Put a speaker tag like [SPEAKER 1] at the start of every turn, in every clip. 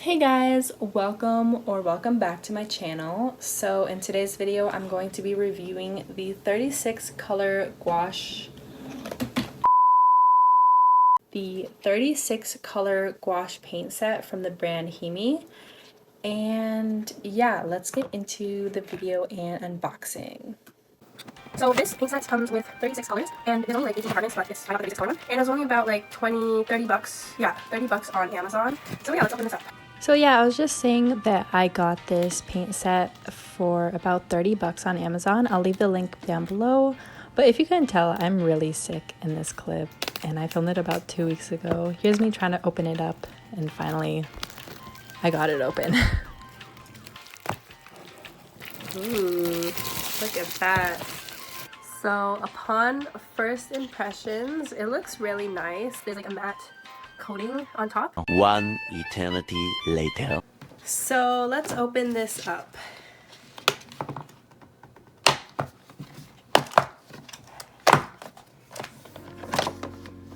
[SPEAKER 1] Hey guys, welcome back to my channel. So in today's video I'm going to be reviewing the 36 color gouache paint set from the brand HIMI. And yeah, let's get into the video and unboxing. So this paint set comes with 36 colors, and there's only like 18 compartments, but I got the 36 color one. And it was only about like 30 bucks. Yeah, 30 bucks on Amazon. So yeah, let's open this up. So yeah, I was just saying that I got this paint set for about 30 bucks on Amazon. I'll leave the link down below. But if you couldn't tell, I'm really sick in this clip, and I filmed it about 2 weeks ago. Here's me trying to open it up, and finally I got it open. Ooh, look at that. So upon first impressions, it looks really nice. There's like a matte coating on top.
[SPEAKER 2] One eternity later.
[SPEAKER 1] So let's open this up.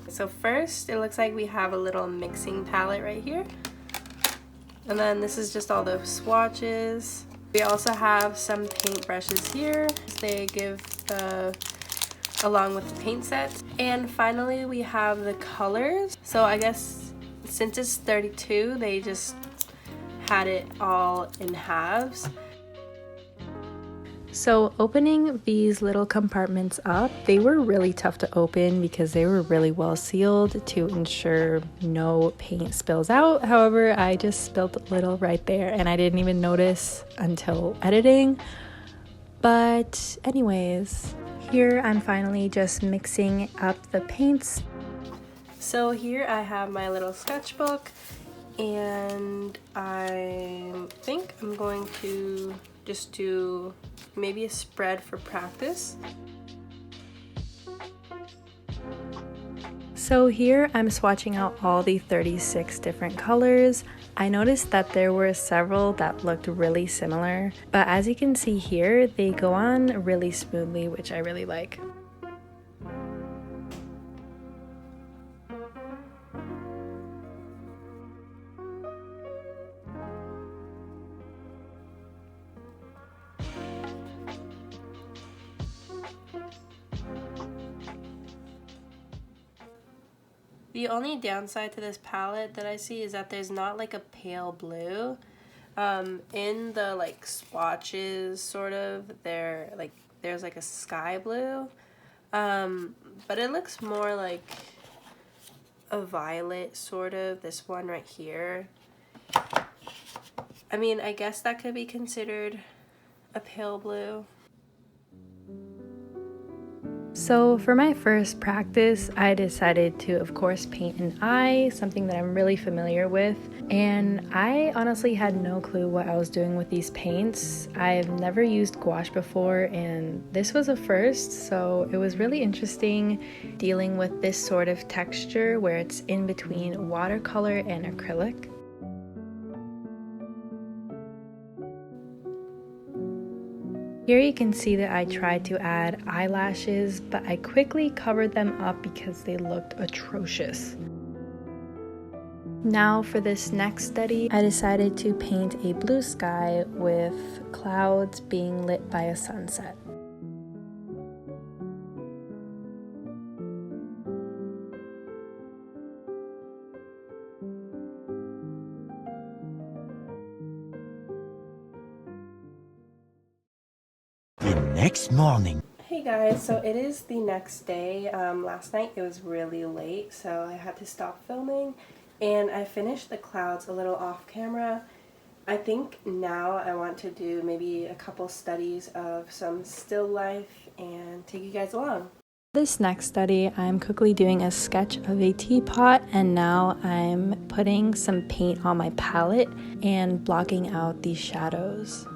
[SPEAKER 1] So first, it looks like we have a little mixing palette right here. And then this is just all the swatches. We also have some paint brushes here. They give along with the paint set. And finally, we have the colors. So I guess since it's 32, they just had it all in halves. So opening these little compartments up, they were really tough to open because they were really well sealed to ensure no paint spills out. However, I just spilled a little right there and I didn't even notice until editing. But anyways, here I'm finally just mixing up the paints. So here I have my little sketchbook, and I think I'm going to just do maybe a spread for practice. So here I'm swatching out all the 36 different colors. I noticed that there were several that looked really similar, but as you can see here, they go on really smoothly, which I really like. The only downside to this palette that I see is that there's not like a pale blue. In the like swatches, sort of, there's like a sky blue, but it looks more like a violet, sort of, this one right here. I mean, I guess that could be considered a pale blue. So for my first practice, I decided to, of course, paint an eye, something that I'm really familiar with. And I honestly had no clue what I was doing with these paints. I've never used gouache before, and this was a first, so it was really interesting dealing with this sort of texture where it's in between watercolor and acrylic. Here you can see that I tried to add eyelashes, but I quickly covered them up because they looked atrocious. Now for this next study, I decided to paint a blue sky with clouds being lit by a sunset.
[SPEAKER 2] The next morning.
[SPEAKER 1] Hey guys, so it is the next day. Last night it was really late, so I had to stop filming, and I finished the clouds a little off camera. I think now I want to do maybe a couple studies of some still life and take you guys along. This next study, I'm quickly doing a sketch of a teapot, and now I'm putting some paint on my palette and blocking out these shadows.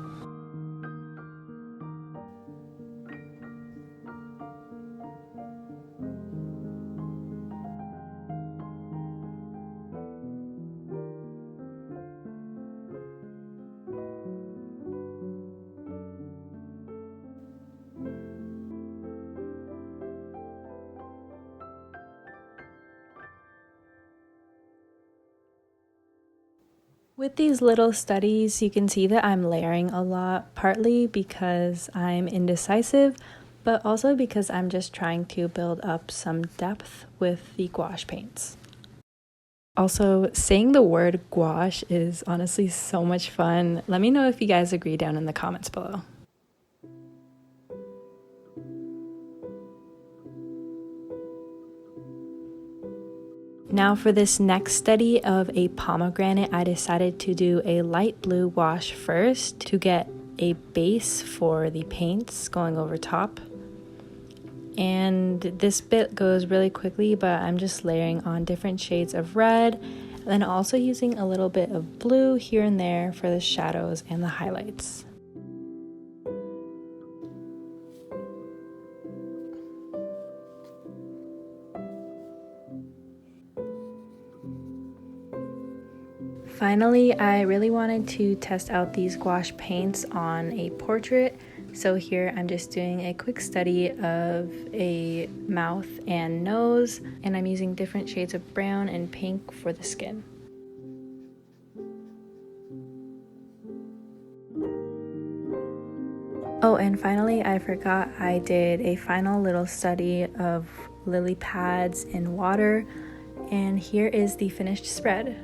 [SPEAKER 1] With these little studies, you can see that I'm layering a lot, partly because I'm indecisive, but also because I'm just trying to build up some depth with the gouache paints. Also, saying the word gouache is honestly so much fun. Let me know if you guys agree down in the comments below. Now for this next study of a pomegranate, I decided to do a light blue wash first to get a base for the paints going over top. And this bit goes really quickly, but I'm just layering on different shades of red, and then also using a little bit of blue here and there for the shadows and the highlights. Finally, I really wanted to test out these gouache paints on a portrait, so here I'm just doing a quick study of a mouth and nose, and I'm using different shades of brown and pink for the skin. Oh, and finally, I forgot I did a final little study of lily pads in water, and here is the finished spread.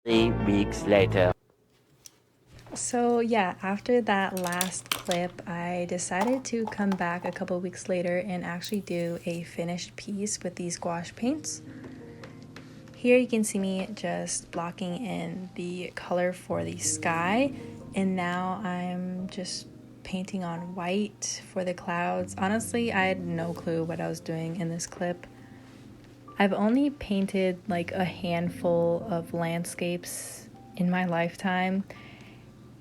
[SPEAKER 2] 3 weeks later.
[SPEAKER 1] So yeah, after that last clip, I decided to come back a couple weeks later and actually do a finished piece with these gouache paints. Here you can see me just blocking in the color for the sky, and now I'm just painting on white for the clouds. Honestly, I had no clue what I was doing in this clip. I've only painted like a handful of landscapes in my lifetime,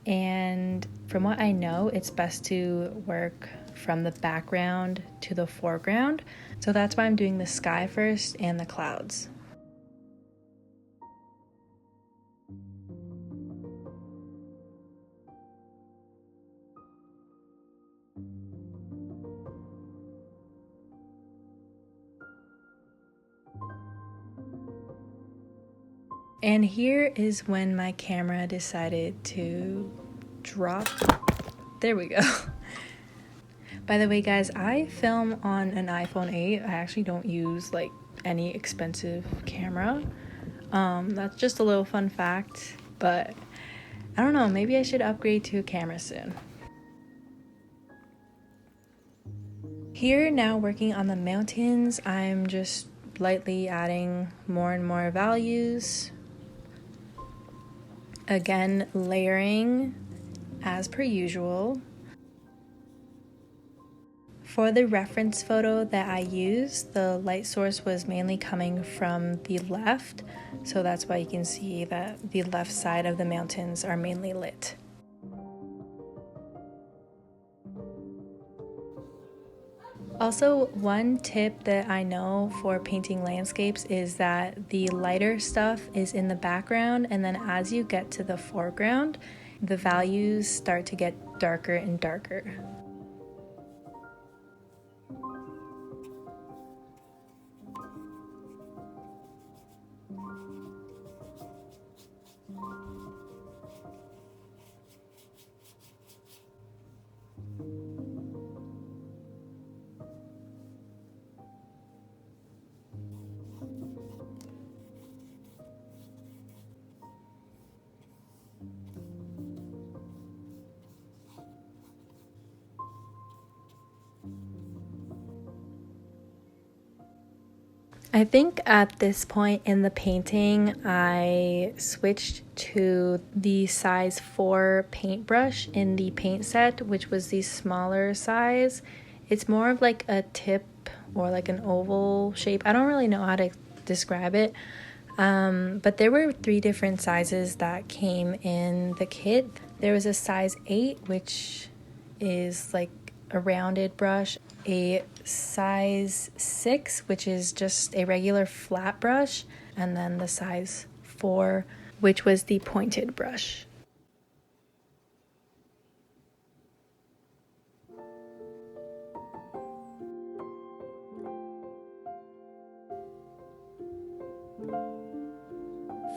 [SPEAKER 1] and from what I know, it's best to work from the background to the foreground. So that's why I'm doing the sky first and the clouds. And here is when my camera decided to drop. There we go. By the way, guys, I film on an iPhone 8. I actually don't use like any expensive camera. That's just a little fun fact, but I don't know, maybe I should upgrade to a camera soon. Here now working on the mountains, I'm just lightly adding more and more values. Again, layering as per usual. For the reference photo that I used, the light source was mainly coming from the left, so that's why you can see that the left side of the mountains are mainly lit. Also, one tip that I know for painting landscapes is that the lighter stuff is in the background, and then as you get to the foreground, the values start to get darker and darker. I think at this point in the painting, I switched to the size 4 paintbrush in the paint set, which was the smaller size. It's more of like a tip or like an oval shape. I don't really know how to describe it, but there were 3 different sizes that came in the kit. There was a size 8, which is like a rounded brush, a size 6, which is just a regular flat brush, and then the size 4, which was the pointed brush.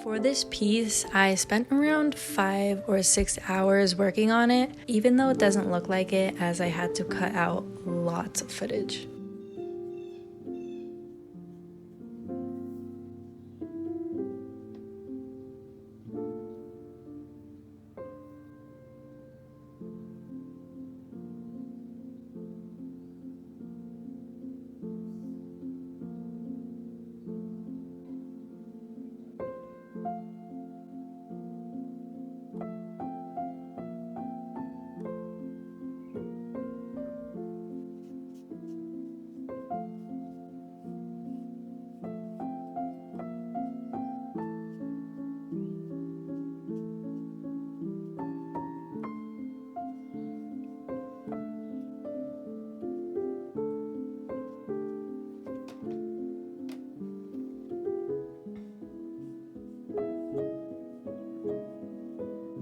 [SPEAKER 1] For this piece, I spent around 5 or 6 hours working on it, even though it doesn't look like it, as I had to cut out lots of footage.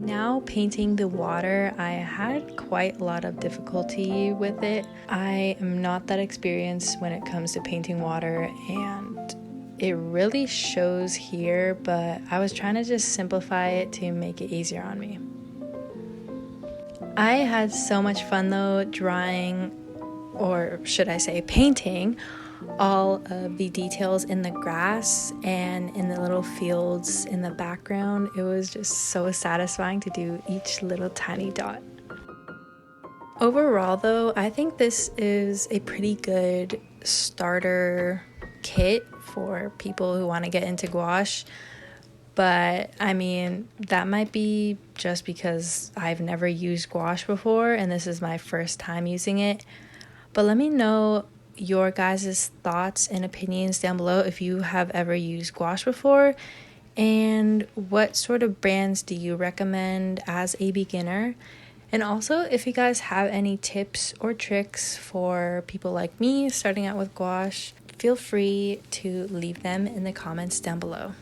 [SPEAKER 1] Now painting the water, I had quite a lot of difficulty with it. I am not that experienced when it comes to painting water, and it really shows here, but I was trying to just simplify it to make it easier on me. I had so much fun though drawing, or should I say painting, all of the details in the grass and in the little fields in the background. It was just so satisfying to do each little tiny dot. Overall though, I think this is a pretty good starter kit for people who want to get into gouache. But I mean, that might be just because I've never used gouache before and this is my first time using it. But let me know your guys' thoughts and opinions down below if you have ever used gouache before, and what sort of brands do you recommend as a beginner. And also, if you guys have any tips or tricks for people like me starting out with gouache, feel free to leave them in the comments down below.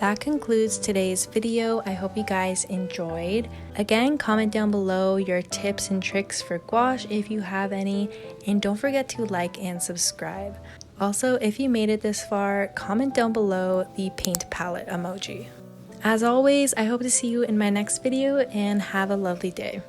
[SPEAKER 1] That concludes today's video. I hope you guys enjoyed. Again, comment down below your tips and tricks for gouache if you have any, and don't forget to like and subscribe. Also, if you made it this far, comment down below the paint palette emoji. As always, I hope to see you in my next video, and have a lovely day.